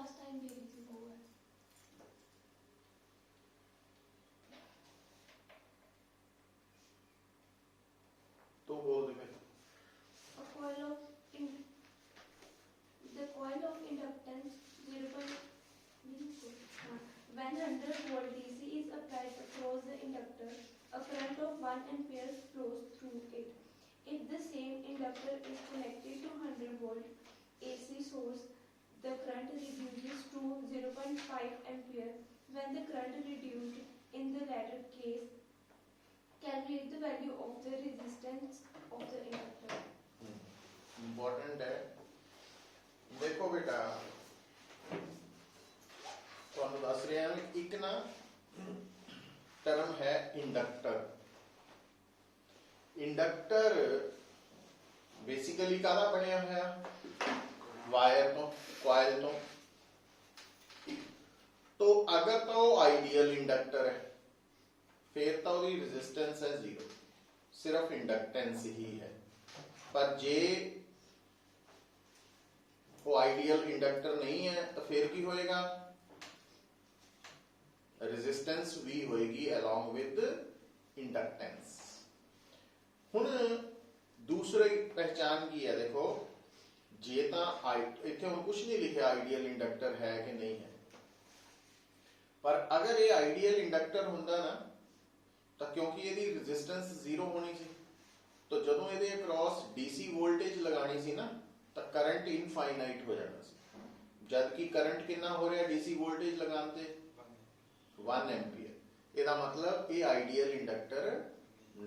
Last time भी थी वो है। तो बोल दे A coil of the coil of inductance 0. When 100 volt DC is applied across the inductor, a current of 1 ampere flows through it. If the same inductor is connected to 100 volt AC source, the current reduces to 0.5 ampere. When the current reduced in the latter case, calculate the value of the resistance of the inductor. Important है। देखो बेटा ਤੁਹਾਨੂੰ ਦੱਸ ਰਿਹਾ ਹਾਂ ਇੱਕ ਨਾ term ਹੈ ਇੰਡਕਟਰ। ਇੰਡਕਟਰ ਬੇਸਿਕਲੀ ਕਾਹਦਾ ਬਣਿਆ ਹੋਇਆ ਵਾਇਰ ਤੋਂ ਕੋਇਲ ਤੋਂ। तो अगर तो आइडियल इंडक्टर है फिर तो उसकी रेजिस्टेंस है 0, सिर्फ इंडक्टेंस ही है। पर जे वो आइडियल इंडक्टर नहीं है तो फिर की होएगा रेजिस्टेंस भी होएगी अलॉन्ग विद इंडक्टेंस। हुण दूसरी पहचान की है देखो जे तो इत्थे हुण कुछ नहीं लिखा आइडियल इंडक्टर है कि नहीं है, पर अगर ये आइडियल इंडक्टर हुंदा ना तो क्योंकि ये रेजिस्टेंस 0 होनी सी तो जदों ये अक्रॉस डीसी वोल्टेज लगानी सी ना तो करंट इनफाइनाइट हो जाना सी। जबकि करंट कितना हो रहा डीसी वोल्टेज लगाते 1 एम्पीयर। इसका मतलब ये आइडियल इंडक्टर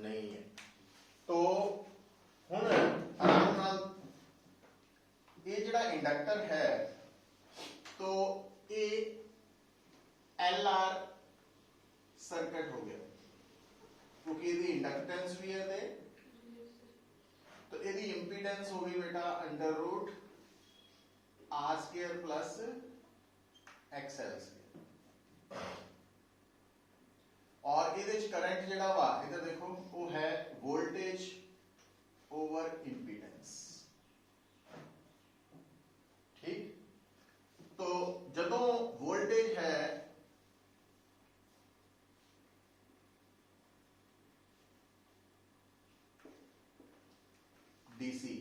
नहीं है। तो हुण आराम नाल ये जिहड़ा इंडक्टर है तो ये LR सर्किट हो गया क्योंकि यदि इंडक्टेंस भी है तो यदि इंपीडेंस हो गई बेटा √R² प्लस XL²। और ये करंट जिहड़ा वा इधर देखो वो है वोल्टेज ओवर इंपीडेंस। ठीक, तो जदों वोल्टेज है डीसी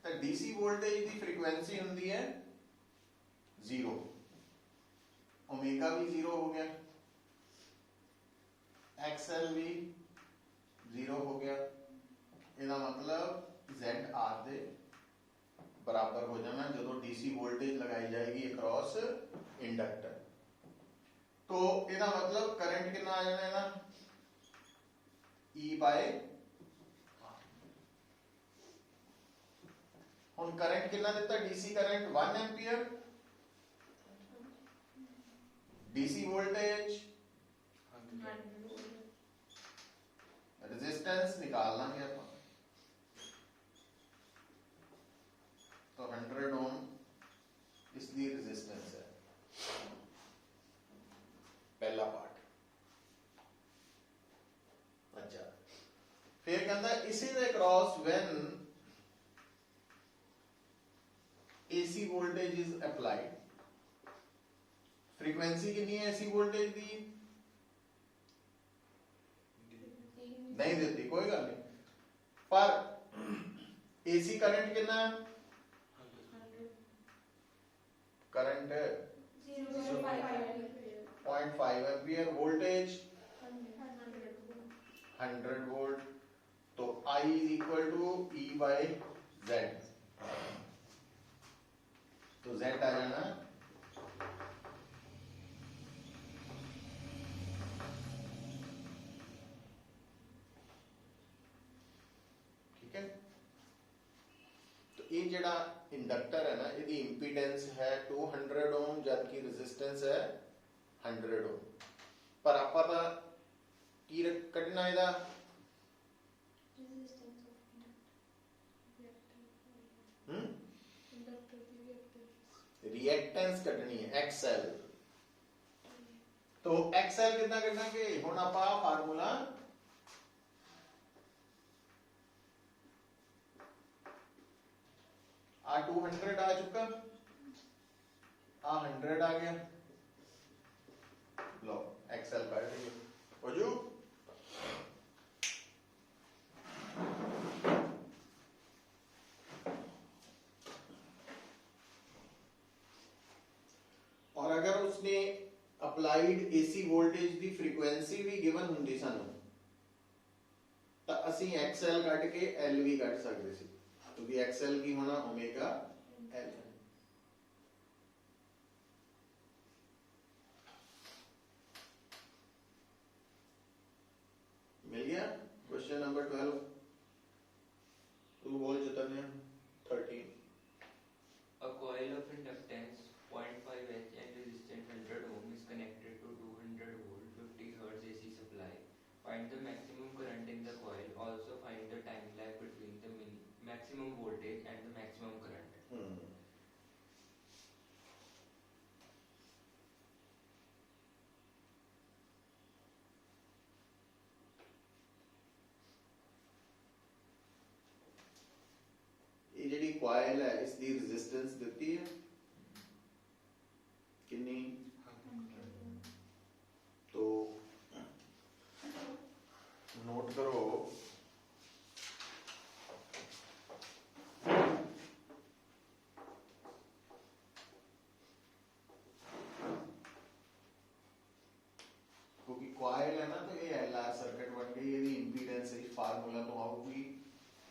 तो डीसी वोल्टेज की फ्रीक्वेंसी होंगी है 0, ओमेगा भी 0 हो गया, एक्सएल भी 0 हो गया। इसका मतलब ZR दे बराबर हो जाना जो डीसी वोल्टेज लगाई जाएगी अक्रॉस इंडक्टर। तो इसका मतलब करंट कितना आ जाना है ना E/R। हुण करंट कितना दिता DC current 1 ampere, DC voltage resistance निकाल लांगे आप तो 100 ओम इसलिए रेजिस्टेंस है पहला पार्ट। अच्छा फिर कहता है इसी they cross when AC voltage is applied. Frequency कितनी है AC वोल्टेज की नहीं देती कोई गल नहीं, पर AC करंट कितना करंट 0.5 एम्पीयर, वोल्टेज 100 वोल्ट। तो I is equal to E/Z। तो Z आ जाना ठीक है। तो ये जिहड़ा इंडक्टर है ना इसकी इंपीडेंस है 200 ओम जबकि रेजिस्टेंस है 100 ओम। पर आपां दा की कढना इहदा रिएक्टेंस कढनी है XL। तो XL कितना कढांगे हुण आपां फार्मूला आ 200 आ चुका आ 100 आ गया, लो एक्सेल कर दिए हो जू। और अगर उसने applied AC voltage the frequency भी गिवन हुंदी सानू ਤਾਂ ਅਸੀਂ XL ਕੱਢ ਕੇ L ਵੀ ਕੱਢ ਸਕਦੇ ਸੀ, क्योंकि XL ਕੀ होना ओमेगा L। मिल गया क्वेश्चन नंबर 12। तू बोल चैतन्य 13। A coil of inductance 0.5 H and resistance 100 ohm is connected to 200 volt 50 Hz AC supply. Find the maximum current in the coil. Also find the time lag between the maximum voltage and the maximum current. ये ਜਿਹੜੀ coil है इसकी resistance ਦਿੱਤੀ है कितनी, तो note करो क्योंकि कॉइल है ना, तो ये एलआर सर्किट बन गई, यदि इंपीडेंस इस फार्मूला तो आऊगी,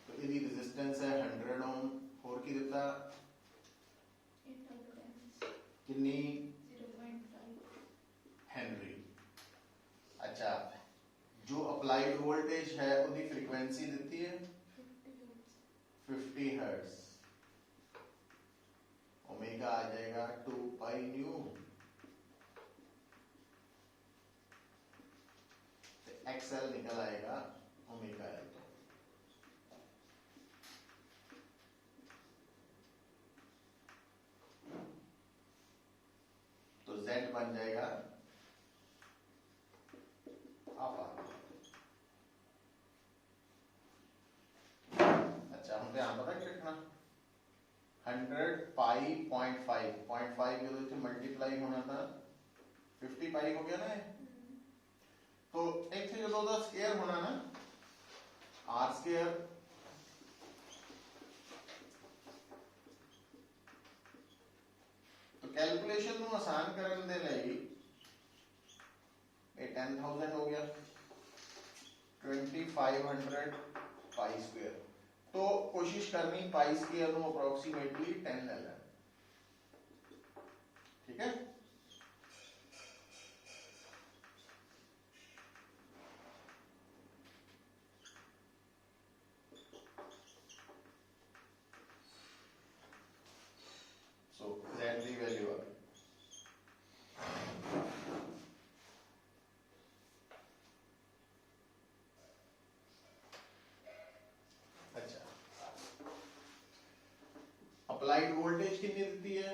तो यदि रेजिस्टेंस है 100 ओम और की देता कितनी 0.5 हेनरी। अच्छा, जो अप्लाइड वोल्टेज है उसकी फ्रीक्वेंसी देती है 50 हर्ट्ज, ओमेगा आ जाएगा 2 पाई न्यू, एक्सएल निकल आएगा ओमेगा एल। तो Z बन जाएगा आप अच्छा, हम ध्यान पता क्या रखना, 100 पाई 0.5 जो मल्टीप्लाई होना था 50 पाई हो गया ना, तो एक जो दो स्क्वायर होना ना आर स्क्वायर, तो कैलकुलेशन ਨੂੰ आसान ਕਰਨ ਦੇ ਲਈ ये 10,000 हो गया 2500 पाई स्क्वायर, तो कोशिश करनी पाई स्क्वायर ਨੂੰ अप्रोक्सीमेटली 10 ले लेना, ठीक है। So Z की वैल्यू आ गई। अच्छा, अप्लाइड वोल्टेज कितनी देती है,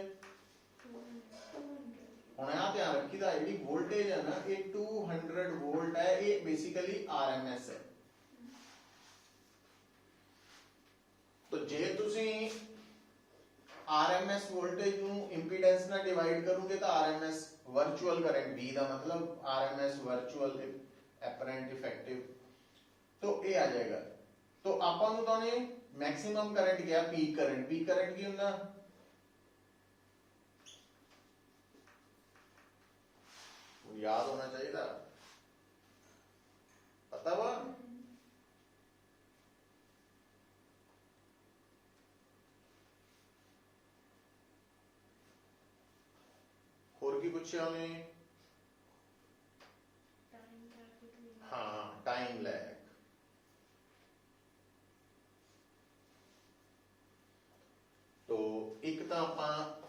ਹੁਣ ਆ ਧਿਆਨ ਰੱਖੀਦਾ ਜਿਹੜੀ ਵੋਲਟੇਜ ਹੈ ਨਾ ਇਹ 200 ਵੋਲਟ ਹੈ, ਇਹ ਬੇਸਿਕਲੀ ਆਰਐਮਐਸ ਹੈ। तो जे तुसी आरएमएस वोल्टेज ਨੂੰ इंपीडेंस ਨਾਲ डिवाइड करोगे तो आरएमएस वर्चुअल करंट V ਦਾ मतलब आरएमएस वर्चुअल एपरेंट इफेक्टिव, तो ये आ जाएगा। तो ਆਪਾਂ ਨੂੰ ਤਾਂ ਨੇ मैक्सिमम करंट किया पीक करंट की ਹੁੰਦਾ याद होना चाहिए, पता वा और की पूछा उन्हें, हाँ टाइम लैग, तो एक तो आप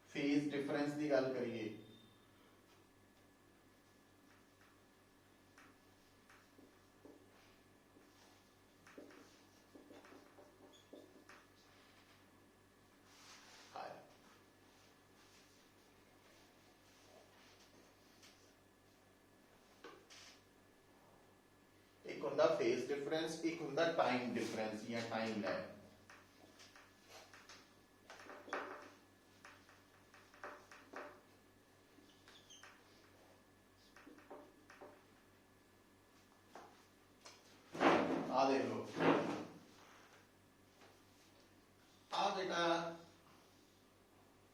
फेज डिफरेंस की गल करिए, एक होंदा फेज डिफरेंस, एक होंदा टाइम डिफरेंस या टाइम लैग।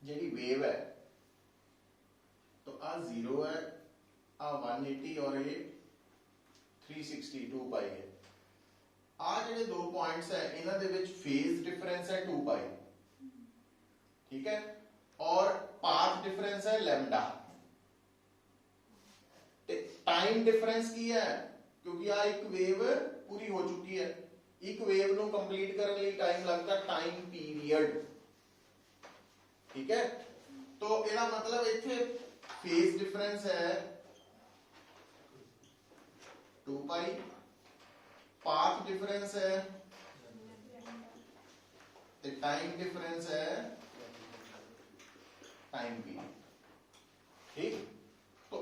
ਜਿਹੜੀ वेव है तो आ 0 है, आ 180 और ये 362 पाई है। आ ਜਿਹੜੇ दो पॉइंट्स है इन्हां दे विच फेज डिफरेंस है 2 पाई, ठीक है, और पाथ डिफरेंस है लैम्डा। ते टाइम डिफरेंस की है, क्योंकि आ एक वेव पूरी हो चुकी है, एक वेव ਨੂੰ ਕੰਪਲੀਟ ਕਰਨ ਲਈ टाइम लगता टाइम पीरियड, ठीक है। तो ਇਹਦਾ मतलब ਇੱਥੇ फेज डिफरेंस है 2 पाई, पाथ डिफरेंस है ते टाइम डिफरेंस है टाइम पीरियड, ठीक। तो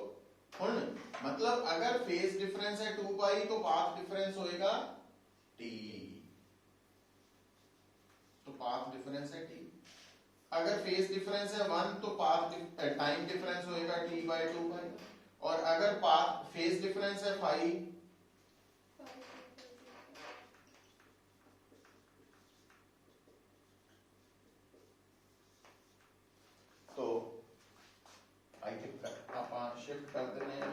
हुन मतलब अगर फेज डिफरेंस है 2 पाई तो पाथ डिफरेंस होएगा t, तो पाथ डिफरेंस है t। अगर फेज डिफरेंस है 1 तो पाथ टाइम डिफरेंस होएगा t बाय 2 पाई, और अगर पाथ फेज डिफरेंस है 5 तो आई थिंक ਆਪਾਂ शिफ्ट कर देने हैं,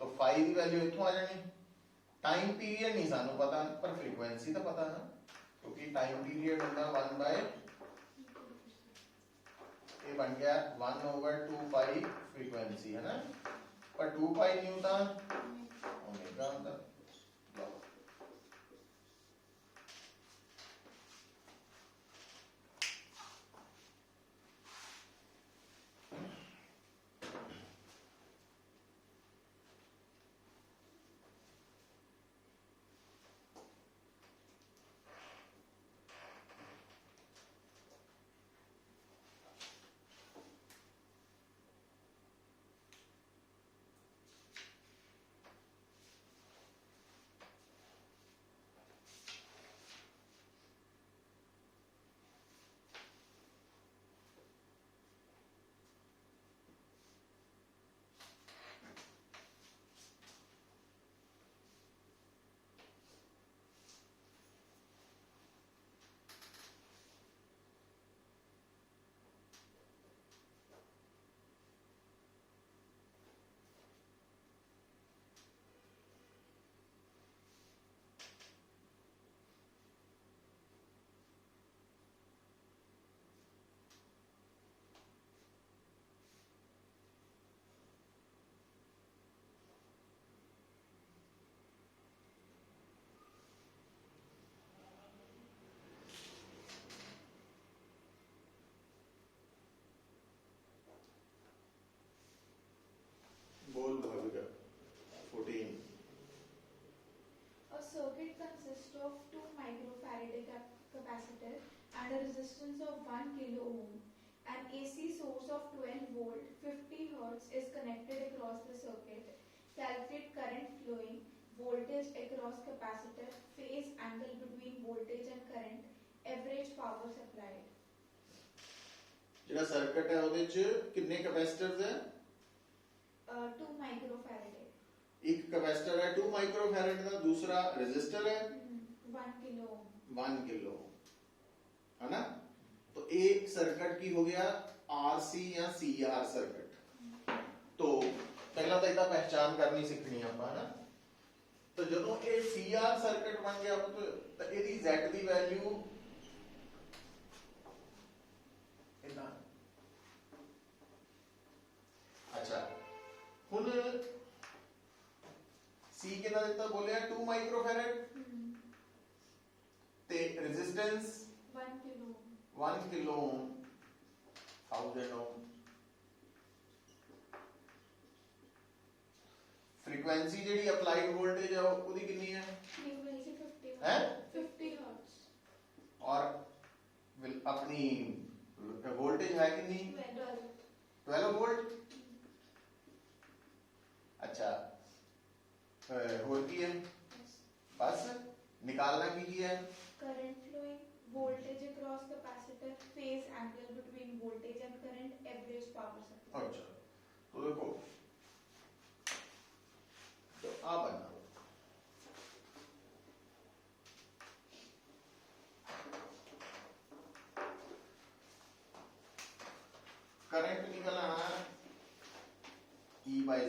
तो 5 की वैल्यू इथों आ जानी। टाइम पीरियड नहीं सानू पता पर फ्रीक्वेंसी तो पता ना, क्योंकि टाइम पीरियड होता 1 बाय ये बन गया 1/2 पाई फ्रीक्वेंसी, है ना, पर 2 पाई नहीं होता ओमेगा होता। बोल Bhavika 14। A circuit consists of 2 microfarad capacitor and a resistance of 1 kilo ohm. An AC source of 12 volt 50 hertz is connected across the circuit. Calculate current flowing, voltage across capacitor, phase angle between voltage and current, average power supplied. ਜਿਹੜਾ circuit ਹੈ ਉਹਦੇ ਚ ਕਿੰਨੇ ਕੈਪੈਸਿਟਰਸ ਹੈ? 2 microfarad. एक capacitor है 2 microfarad का, दूसरा रेजिस्टर है 1 किलो ओम, 1 किलो, है ना। तो एक सर्किट की हो गया आरसी या सीआर सर्किट। तो पहला तो इसका पहचान करनी सीखनी है ना। तो जो ये सीआर सर्किट बन गया तो इसकी Z की वैल्यू इतना। अच्छा हुन सी कितना देता बोलिया 2 माइक्रोफैराड ते resistance 1 kilo ohm, 1 kilo ohm 1000 ओम। फ्रीक्वेंसी जेडी अप्लाइड वोल्टेज है ओदी कितनी है? फ्रीक्वेंसी 50 है 50 हर्ट्ज, और अपनी वोल्टेज है कितनी? 12 वोल्ट। अच्छा और की है बस निकालना की है current flowing, voltage across capacitor, phase angle between voltage and current, average power supply. अच्छा तो देखो तो आ बना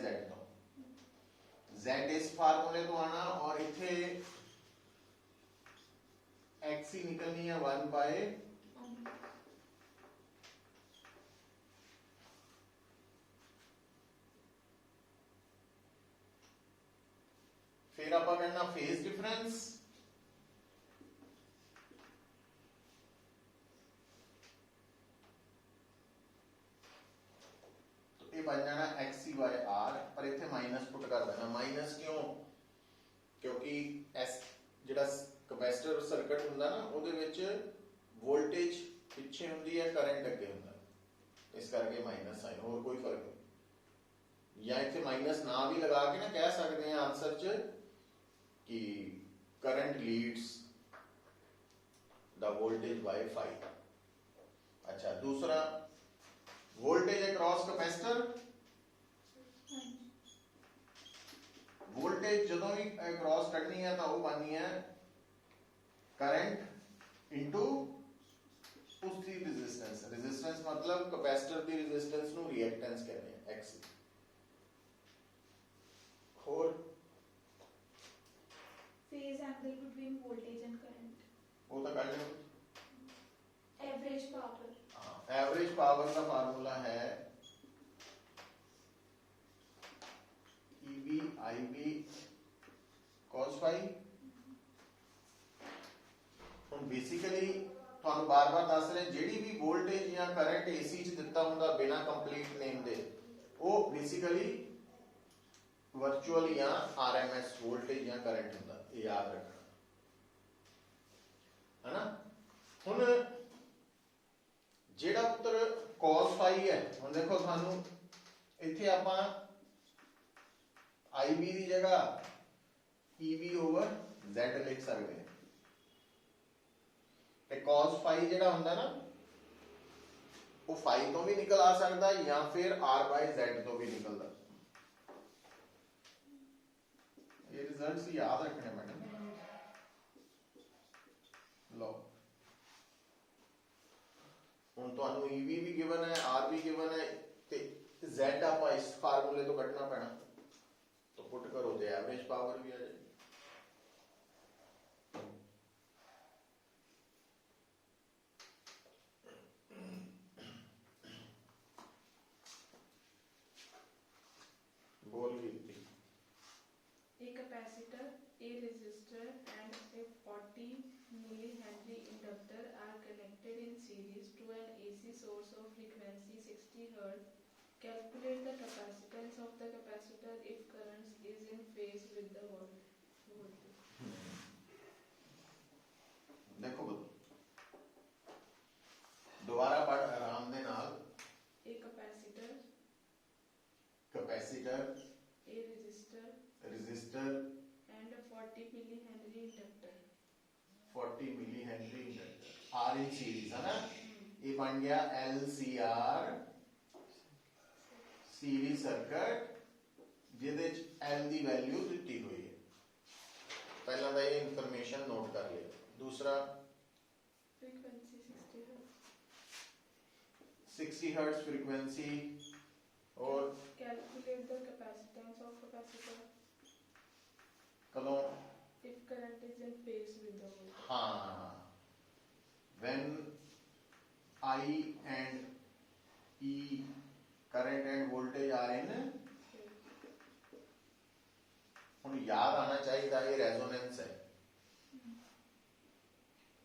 z तो z इस फार्मूले तो आना और इथे x ही निकलनी है 1 बाय फिर आप करना फेज डिफरेंस तो ये बन जाना xc बाय r पर इथे माइनस पुट कर देना माइनस क्यों क्योंकि s ਜਿਹੜਾ कैपेसिटर सर्किट ਹੁੰਦਾ ना ਉਹਦੇ ਵਿੱਚ वोल्टेज ਪਿੱਛੇ ਹੁੰਦੀ ਹੈ करंट ਅੱਗੇ ਹੁੰਦਾ ਇਸ ਕਰਕੇ माइनस साइन और कोई फर्क नहीं या इथे माइनस ना भी लगा के ना कह सकते हैं आंसर च कि current leads the voltage bye 5। अच्छा दूसरा वोल्टेज अक्रॉस कैपेसिटर वोल्टेज जदों भी अक्रॉस कटनी है तो वो बननी है करंट इनटू उसकी रेजिस्टेंस रेजिस्टेंस मतलब कैपेसिटर की रेजिस्टेंस नु रिएक्टेंस कहते हैं एक्स और phase angle between voltage and current, वो तो कर लो average power, एवरेज पावर का फार्मूला है EV IB cos phi ਹੁਣ ਬੇਸਿਕਲੀ ਤੁਹਾਨੂੰ ਬਾਰ-ਬਾਰ ਦੱਸ ਰਹੇ ਜਿਹੜੀ ਵੀ ਵੋਲਟੇਜ ਜਾਂ ਕਰੰਟ AC ਚ ਦਿੱਤਾ ਹੁੰਦਾ ਬਿਨਾ ਕੰਪਲੀਟ ਨੇਮ ਦੇ ਉਹ ਬੇਸਿਕਲੀ वर्चुअल या RMS वोल्टेज या करंट ਹੁੰਦਾ ਇਹ याद रखना है ना ਹੁਣ ਜਿਹੜਾ ਉੱਤਰ cos phi ਹੈ ਹੁਣ ਦੇਖੋ ਤੁਹਾਨੂੰ ਇੱਥੇ ਆਪਾਂ IB ਦੀ ਜਗ੍ਹਾ EV over Z ਲਿਖ ਸਕਦੇ ਹਾਂ ਤੇ cos phi ਜਿਹੜਾ ਹੁੰਦਾ ਨਾ ਉਹ phi ਤੋਂ ਵੀ ਨਿਕਲ ਆ ਸਕਦਾ ਜਾਂ ਫਿਰ R by Z ਤੋਂ ਵੀ ਨਿਕਲਦਾ ये रिजल्ट्स याद रखने मैडम लो ਹੁਣ ਤੁਹਾਨੂੰ EV ਵੀ ਗਿਵਨ ਹੈ R ਵੀ ਗਿਵਨ ਹੈ ਤੇ Z ਆਪਾਂ ਇਸ ਫਾਰਮੂਲੇ ਤੋਂ ਕੱਢਣਾ ਪੈਣਾ तो पुट करो तो एवरेज पावर भी आ जाएगी बोल कीर्ति A capacitor, a resistor and a 40 millihenry inductor are connected in series to an AC source of frequency 60 Hz. Calculate the capacitance of the capacitor if current is in phase with the voltage. देखो दोबारा पढ़ आराम दे नाल A capacitor, capacitor a resistor resistor and a 40 millihenry inductor. 40 millihenry inductor are in series है ना ये बन गया LCR सीरीज सर्किट जिहदे च L दी वैल्यू दित्ती हुई है पहला तो ये इंफॉर्मेशन नोट कर लिया दूसरा Frequency 60 Hz. 60 हर्ट्ज फ्रीक्वेंसी और Calculate the capacitance of capacitor कदों if current is in phase with the voltage. हाँ when I and E current and voltage are in ਹੁਣ याद आना चाहिए ये रेजोनेंस है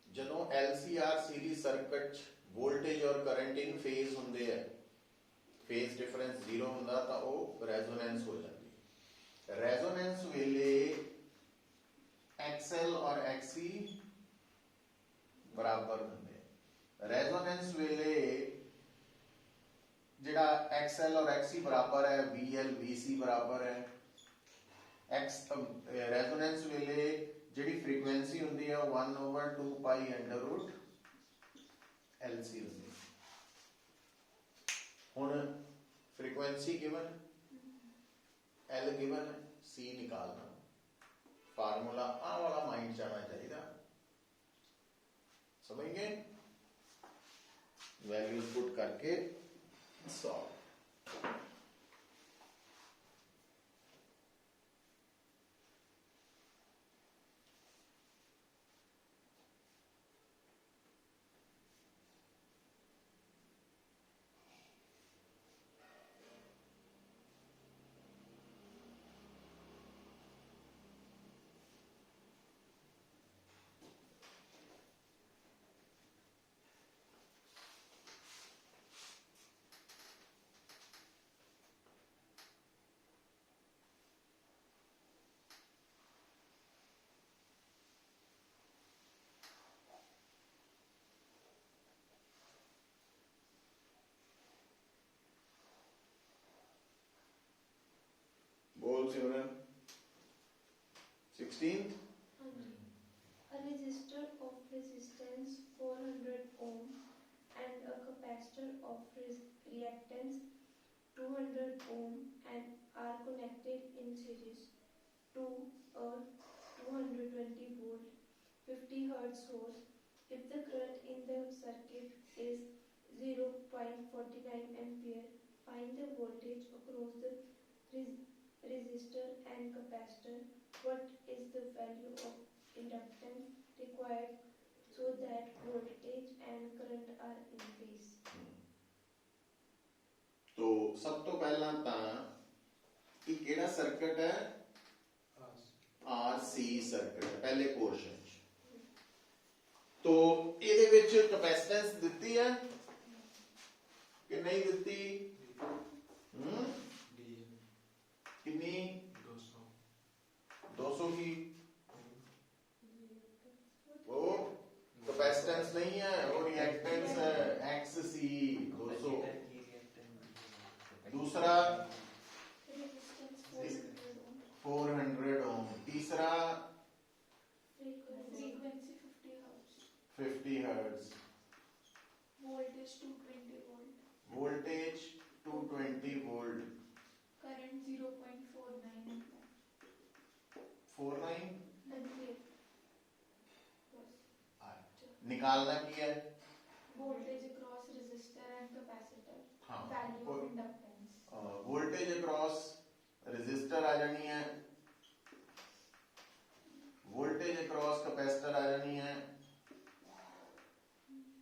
ਜਦੋਂ LCR सीरीज सर्किट वोल्टेज और करंट इन फेज ਹੁੰਦੇ ਆ फेज डिफरेंस 0 ਹੁੰਦਾ ਤਾਂ ਉਹ रेजोनेंस ਹੋ ਜਾਂਦੀ ਹੈ रेजोनेंस ਵੇਲੇ XL और XC बराबर ਹੁੰਦੇ ਆ रेजोनेंस ਵੇਲੇ ਜਿਹੜਾ XL और XC बराबर है VL VC बराबर है X रेजोनेंस ਵੇਲੇ ਜਿਹੜੀ ਫ੍ਰੀਕੁਐਂਸੀ ਹੁੰਦੀ ਹੈ 1/2 ਪਾਈ ਅੰਡਰ ਰੂਟ LC ਹੁੰਦੀ ਹੈ ਹੁਣ frequency given L given C निकालना फार्मूला आ वाला माइंड जाना चाहिए समझ गए वैल्यूज पुट करके सॉल्व बोल सिमरन 16th A resistor of resistance 400 ohm and a capacitor of reactance 200 ohm and are connected in series to a 220 volt 50 hertz source. If the current in the circuit is 0.49 ampere, find the voltage across the resistor and capacitor. What is the value of inductance required so that voltage and current are in phase? तो सब तो पहला ਤਾਂ ਇਹ ਕਿਹੜਾ circuit ਹੈ RC circuit ਪਹਿਲੇ portion ਚ तो ਇਹਦੇ ਵਿੱਚ ਕਪੈਸਿਟੈਂਸ ਦਿੱਤੀ ਹੈ ਕਿ ਨਹੀਂ ਦਿੱਤੀ कितनी 200 की वो कैपेसिटेंस नहीं है वो रिएक्टेंस है XC 200 दूसरा Resistance 400 ओम तीसरा frequency 50 hertz voltage 220 volt voltage 220 volt current 0.49 49 ampere निकालना की है voltage across resistor and capacitor हाँ value of inductance voltage across resistor आ जानी है वोल्टेज अक्रॉस कैपेसिटर आ जानी है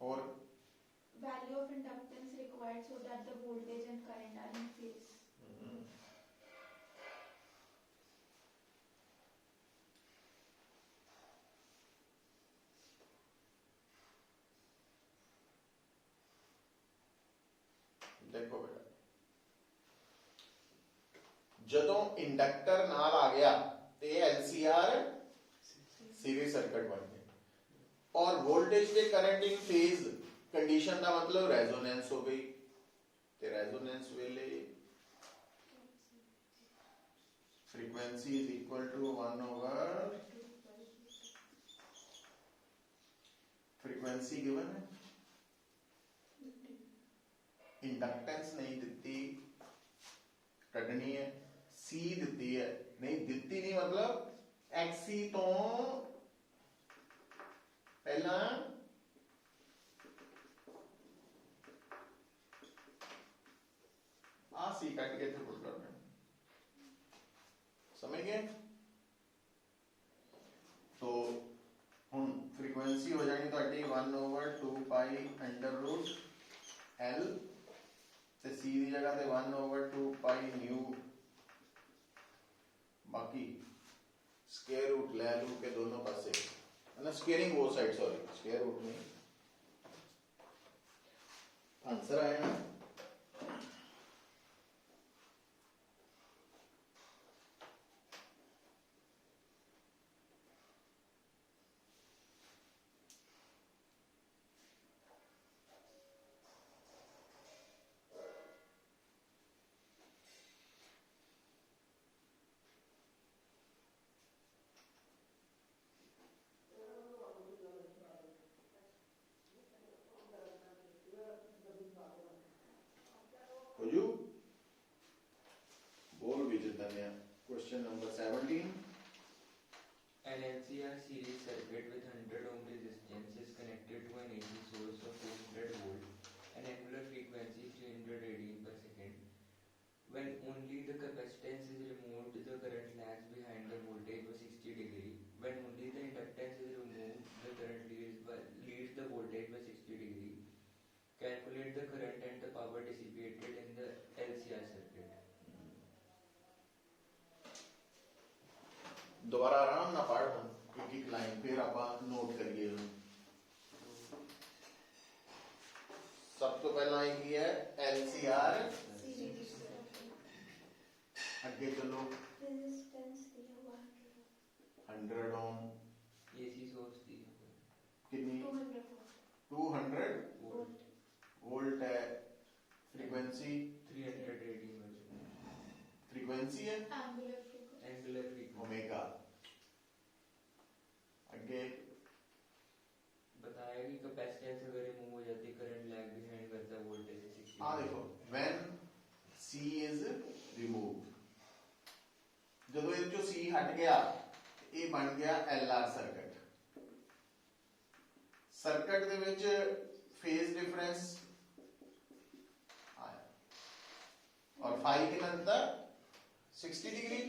और value of inductance required so that the voltage and current are in phase. देखो बेटा ਜਦੋਂ ਇੰਡਕਟਰ ਨਾਲ ਆ ਗਿਆ ਤੇ LCR सीरीज सर्किट बन गया और वोल्टेज के करंट इन फेज कंडीशन का मतलब रेजोनेंस हो गई ते रेजोनेंस वेले frequency is equal to 1 over frequency given है इंडक्टेंस नहीं दिती कटनी है सी दिती है नहीं दिती नहीं मतलब XC तो पहला सी कट के थे पुट करना समझ गए तो हम फ्रीक्वेंसी हो जानी तो 1 over 2 pi under root L ते सी की जगह ते 1 ओवर 2 पाई न्यू बाकी स्क्वायर रूट ले लू के दोनों पासे है ना स्क्वेयरिंग वो साइड सॉरी स्क्वायर रूट नहीं आंसर आया ना you बोल भी जितने question number 17 An LCR series circuit with 100 ohm resistance is connected to an AC source of 200 volt and angular frequency 300 radian per second. When only the capacitance is removed, the current lags behind the voltage by 60 degree. When only the inductance is removed, the current leads the voltage by 60 degree. Calculate the current and the power dissipated in the LCR circuit. दोबारा आराम ना पढ़ एक एक line फिर आप note करिए सब तो पहला एक ही है LCR Series आगे चलो resistance दिया हुआ 100 ओम AC source दी है कितनी 200 volt 200 volt वोल्ट है frequency 300 radian per second. Frequency है angular frequency angular frequency omega. आगे बताया कि कैपेसिटेंस अगर रिमूव हो जाती है करंट लैग बिहाइंड करता है वोल्टेज से 60। हाँ देखो व्हेन C इज रिमूव, ਜਦੋਂ ਇਹ ਚੋਂ C ਹਟ ਗਿਆ ਇਹ ਬਣ ਗਿਆ LR ਸਰਕਟ। ਸਰਕਟ ਦੇ ਵਿੱਚ ਫੇਜ਼ ਡਿਫਰੈਂਸ ਆਇਆ और फाई कितना देता 60 डिग्री।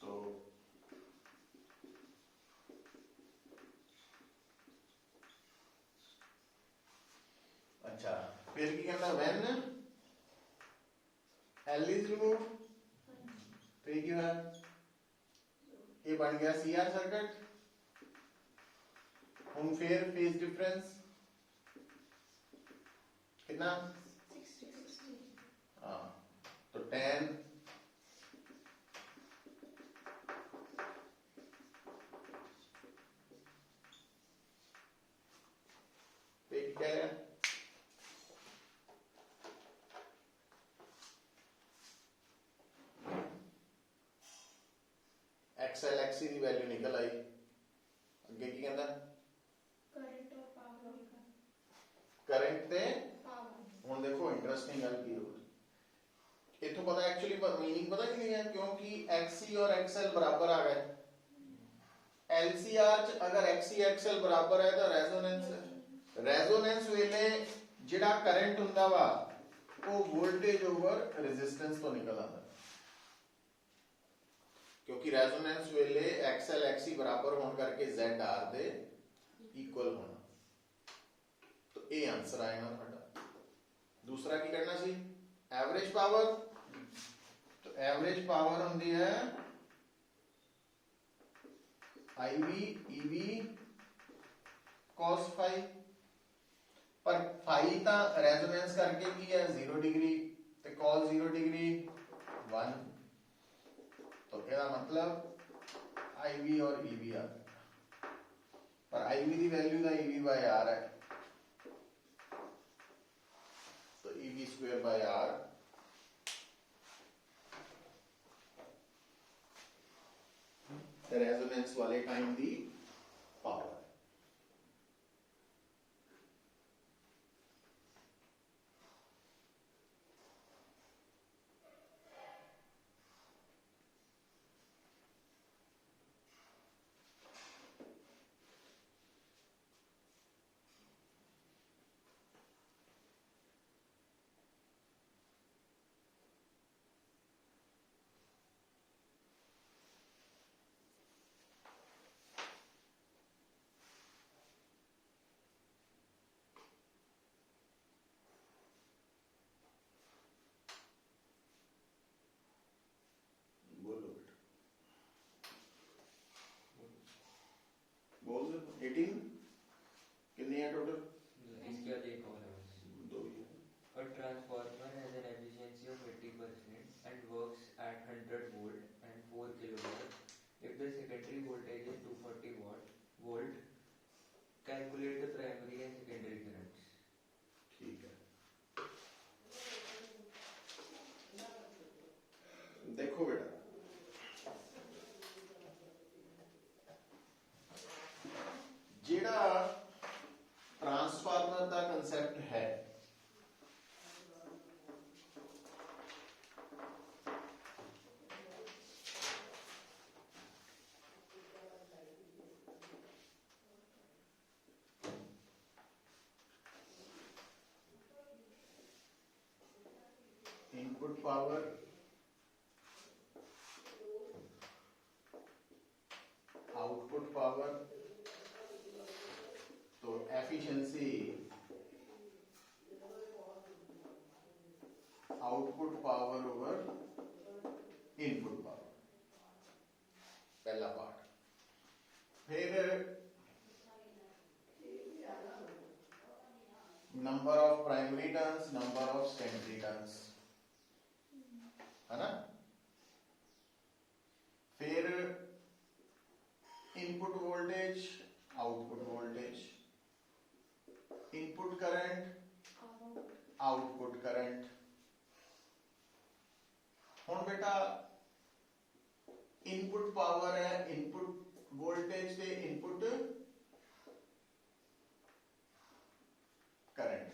तो अच्छा फिर की कहता व्हेन L इज रिमूव तो ये क्या है ये बन गया CR सर्किट। हम फिर फेज डिफरेंस कितना हाँ तो 10 पे क्या है XL XC ਦੀ ਵੈਲਿਊ ਨਿਕਲ ਆਈ। ਅੱਗੇ ਕੀ ਕਹਿੰਦਾ करंट और पावर करंट ते पावर ਹੁਣ ਦੇਖੋ ਇੰਟਰਸਟਿੰਗ ਗੱਲ ਕੀ ਹੋ ਰਹੀ ਇਥੋਂ ਪਤਾ ਐਕਚੁਅਲੀ मीनिंग पता ਕੀ ਹੈ क्योंकि XC और XL बराबर आ गए LCR च अगर XC XL बराबर है तो रेजोनेंस वेले ਜਿਹੜਾ ਕਰੰਟ ਹੁੰਦਾ ਵਾ ਉਹ ਵੋਲਟੇਜ ਓਵਰ ਰੈਜ਼ਿਸਟੈਂਸ ਤੋਂ ਨਿਕਲ ਆਉਂਦਾ क्योंकि रेजोनेंस वेले XL XC बराबर होने करके ZR दे इक्वल होना। तो ये आंसर आएगा ਤੁਹਾਡਾ। दूसरा की करना सी एवरेज पावर। तो एवरेज पावर होंदी है IV EV cos phi पर phi ता रेजोनेंस करके की है 0 डिग्री ते cos 0 डिग्री 1। तो ਇਹਦਾ मतलब IV और EV आ गया पर IV की वैल्यू का EV by R है तो EV square by R resonance वाले टाइम दी पावर। बोल 18 कितनी है टोटल इसके बाद एक और है बस। दो ही है। A transformer has an efficiency of 80% and works at 100 volt and 4 kilowatt. If the secondary voltage is 240 volt, calculate the primary and secondary currents. ठीक है देखो बेटा जेड़ा ट्रांसफार्मर का कंसेप्ट है इनपुट पावर आउटपुट पावर तो efficiency output power over input power पहला part. फिर number of primary turns number of secondary turns है ना। फिर input voltage output voltage input current output बेटा इनपुट पावर है, इनपुट वोल्टेज ते इनपुट करंट,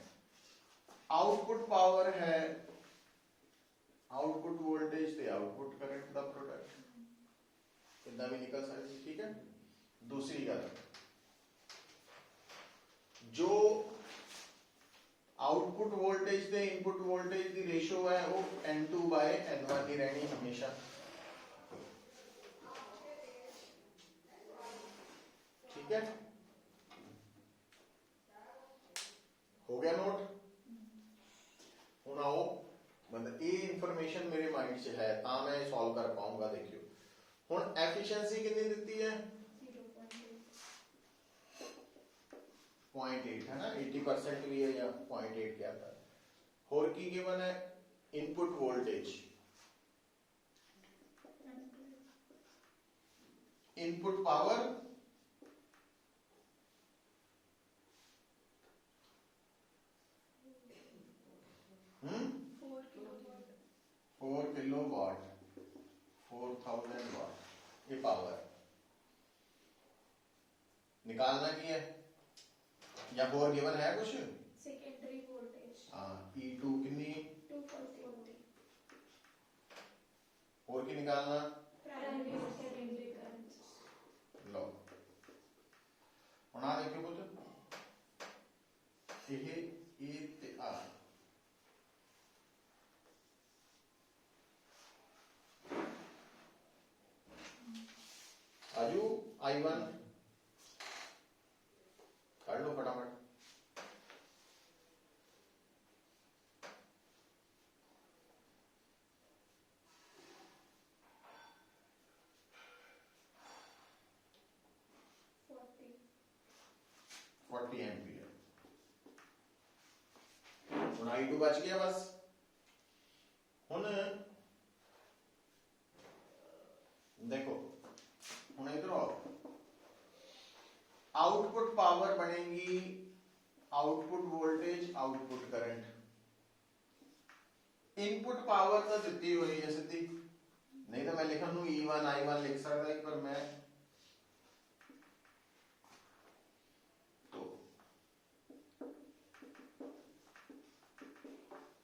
आउटपुट पावर है आउटपुट वोल्टेज ते आउटपुट करंट का प्रोडक्ट। इतना भी निकल सकती, ठीक है। दूसरी गल, जो आउटपुट वोल्टेज ते इनपुट वोल्टेज की रेशो है वो N2/N1 ही रहनी हमेशा, ठीक है। हो गया नोट। हुण आओ, मतलब ये इंफॉर्मेशन मेरे माइंड च है ता मैं सॉल्व कर पाऊंगा। देखियो हुण एफिशिएंसी कितनी दिती है 0.8 है ना, 80% भी है या 0.8 क्या था। और की गिवन है इनपुट वोल्टेज, इनपुट पावर हम्म 4 किलोवाट, 4000 वाट ये पावर निकालना की है या और गिवन है कुछ। सेकेंडरी वोल्टेज हाँ E2 कितनी 240, और की निकालना प्राइमरी और सेकेंडरी करंट। लो हुण आ देखियो पुत्र, ये ते आ आजू I1 कर लो फटाफट। Forty ampere. हुण I2 बच गया बस। हुण देखो, हुण इधर आओ, आउटपुट पावर बनेगी output voltage output current. Input power तो दी हुई है सीधी, नहीं तो मैं लिखन नू E1 I1 लिख सकता है, पर मैं तो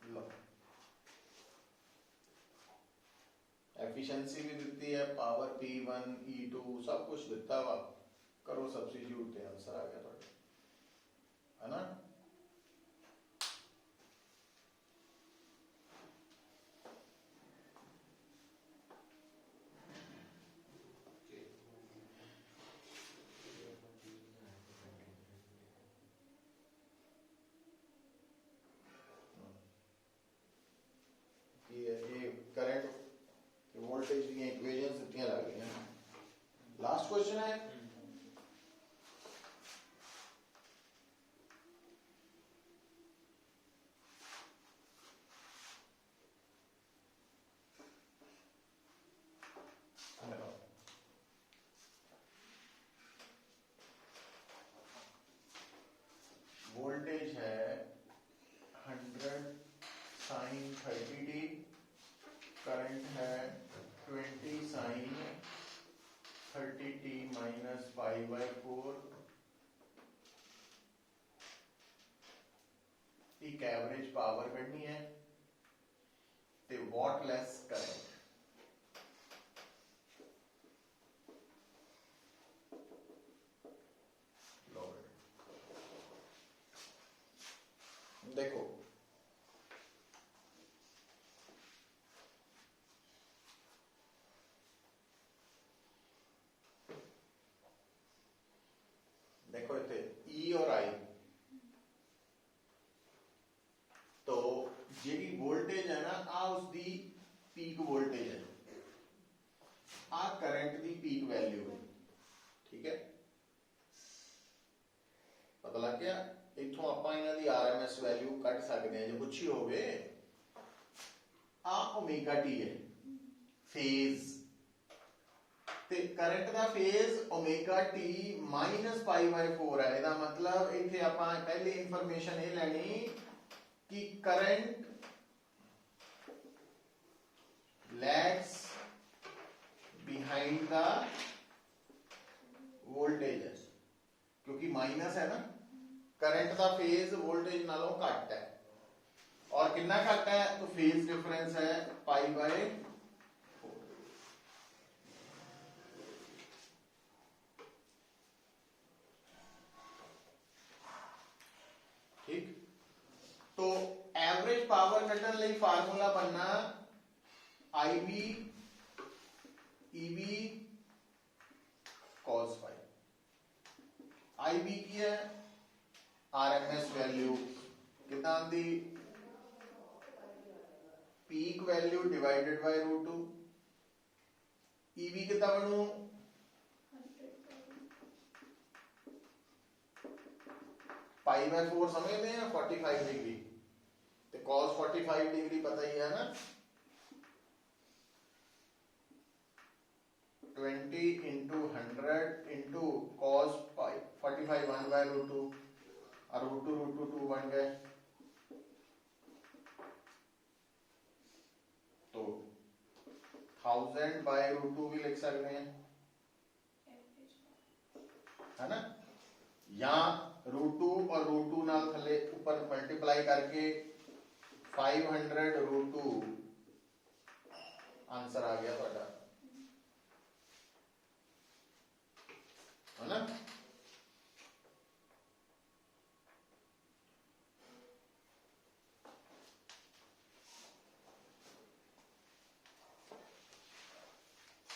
लो एफिशिएंसी भी दिती है, पावर P1 E2 सब कुछ दिता हुआ, करो सब्स्टिट्यूट ते आंसर आ गया थोड़ा, है ना। ये करंट वोल्टेज की इक्वेशंस इतनी लग गई हैं। लास्ट क्वेश्चन है, वोल्टेज है 100 sin 30t, करंट है 20 sin 30t minus pi/4। एक एवरेज पावर कढनी है ते वॉटलेस करंट। देखो देखो इतने E और I, तो जी वोल्टेज है ना आ उसकी पीक वोल्टेज है, आ करंट की पीक वैल्यू है, ठीक है। पता लग गया। इथों आपां इन्हां दी RMS वैल्यू कट सकते हैं जो पूछी होवे। आ ओमेगा टी है फेज, ते करंट दा phase omega T minus pi/4 है। इसका मतलब इत्थे आपां पहली इंफॉर्मेशन ये लेनी कि करंट लैग का वोल्टेज है, क्योंकि माइनस है ना, करंट का फेज वोल्टेज नालों घट है, और कितना घट है तो फेज डिफरेंस है π/4। ठीक, तो एवरेज पावर कटन ਲਈ फार्मूला बनना IB EB cos phi। IB की है RMS वैल्यू कितना आंदी, peak value divided by √2। EB कितना बनू, π/4 समझते हैं 45 डिग्री, तो cos 45 डिग्री पता ही है ना, 20 into 100 into cos 45 1/√2, और √2 बन गए, तो 1000/√2 भी लिख सकते हैं, है ना, या √2 और √2 नाल थले ऊपर मल्टीप्लाई करके 500√2 आंसर आ गया ਤੁਹਾਡਾ, है ना।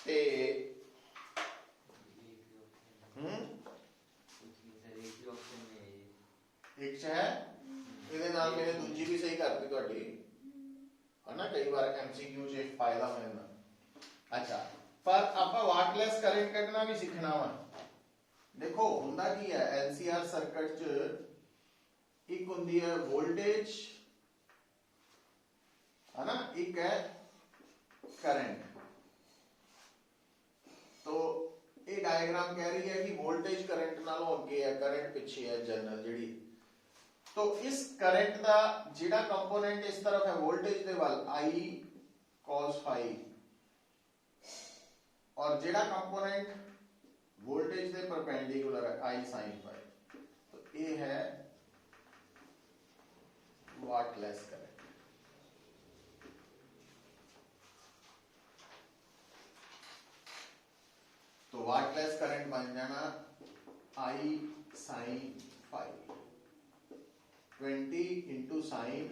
ते एक च है, ਇਹਦੇ ਨਾਲ मैंने दूजी भी सही करती ਤੁਹਾਡੀ, है ना, कई बार MCQ च फायदा हो जाता। अच्छा, पर ਆਪਾਂ वाटलेस करंट ਕੱਢਣਾ भी सीखना वा। देखो ਹੁੰਦਾ ਕੀ है, LCR सर्किट च एक ਹੁੰਦੀ है वोल्टेज, है ना, एक है करंट। तो ये डायग्राम कह रही है कि वोल्टेज करंट नालों अगे है, करंट पिछे है जनरल जिहड़ी। तो इस करंट का जिहड़ा कंपोनेंट इस तरफ है वोल्टेज दे वाल I cos phi, और जिहड़ा कंपोनेंट वोल्टेज दे परपेंडिकुलर है I sin phi, तो ये है वाटलेस करंट। तो वाटलेस करंट बन जाना I sin phi, 20 into sin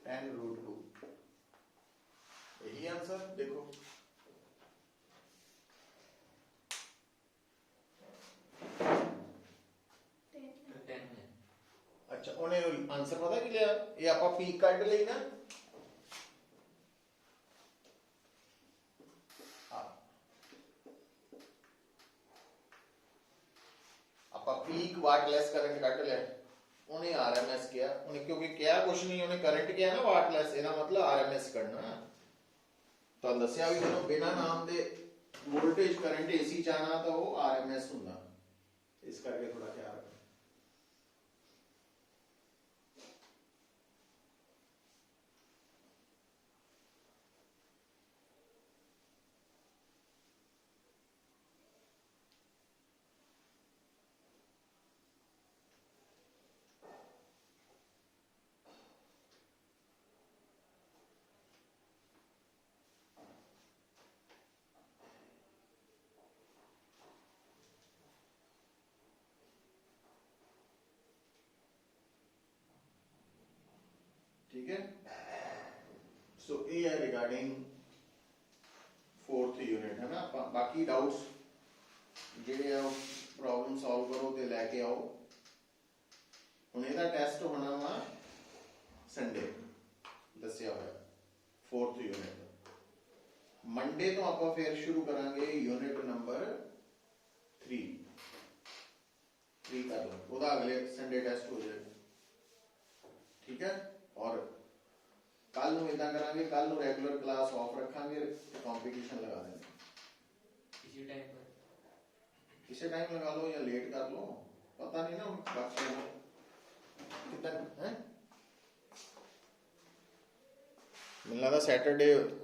10√2, यही आंसर देखो। अच्छा, उन्हें आंसर पता कि लिया, ये आप पीक कट ली ना, पीक वाटलेस करंट कट लिया, उन्हें आरएमएस किया, उन्हें क्योंकि क्या कुछ नहीं, उन्हें करंट किया ना वाटलेस, ਇਹਦਾ मतलब आरएमएस करना। तो दसिया भी ਜਦੋਂ बिना नाम दे वोल्टेज करंट एसी चाहना तो वो आरएमएस ਹੁੰਦਾ, इस करके थोड़ा ख्याल रखना। ठीक है, सो ये है रिगार्डिंग 4th यूनिट, है ना। बाकी डाउट्स ਜਿਹੜੇ ਆ प्रॉब्लम सॉल्व करो ते लेके आओ। ਹੁਣ ਇਹਦਾ ਟੈਸਟ ਹੋਣਾ ਵਾ संडे, ਦੱਸਿਆ ਹੋਇਆ 4th यूनिट। मंडे ਤੋਂ ਆਪਾਂ ਫਿਰ ਸ਼ੁਰੂ ਕਰਾਂਗੇ यूनिट नंबर 3 कर लो, ਉਹਦਾ अगले संडे टेस्ट हो जाएगा, ठीक है। और कल ਨੂੰ ਇਦਾਂ ਕਰਾਂਗੇ, ਕੱਲ ਨੂੰ ਰੈਗੂਲਰ ਕਲਾਸ ਆਫ ਰੱਖਾਂਗੇ ਤੇ ਕੰਪੀਟੀਸ਼ਨ ਲਗਾ ਦੇंगे। किसी टाइम लगा लो या लेट कर लो, पता नहीं ना, बाकी कितना है? ਮੈਨੂੰ ਲੱਗਦਾ ਸੈਟਰਡੇ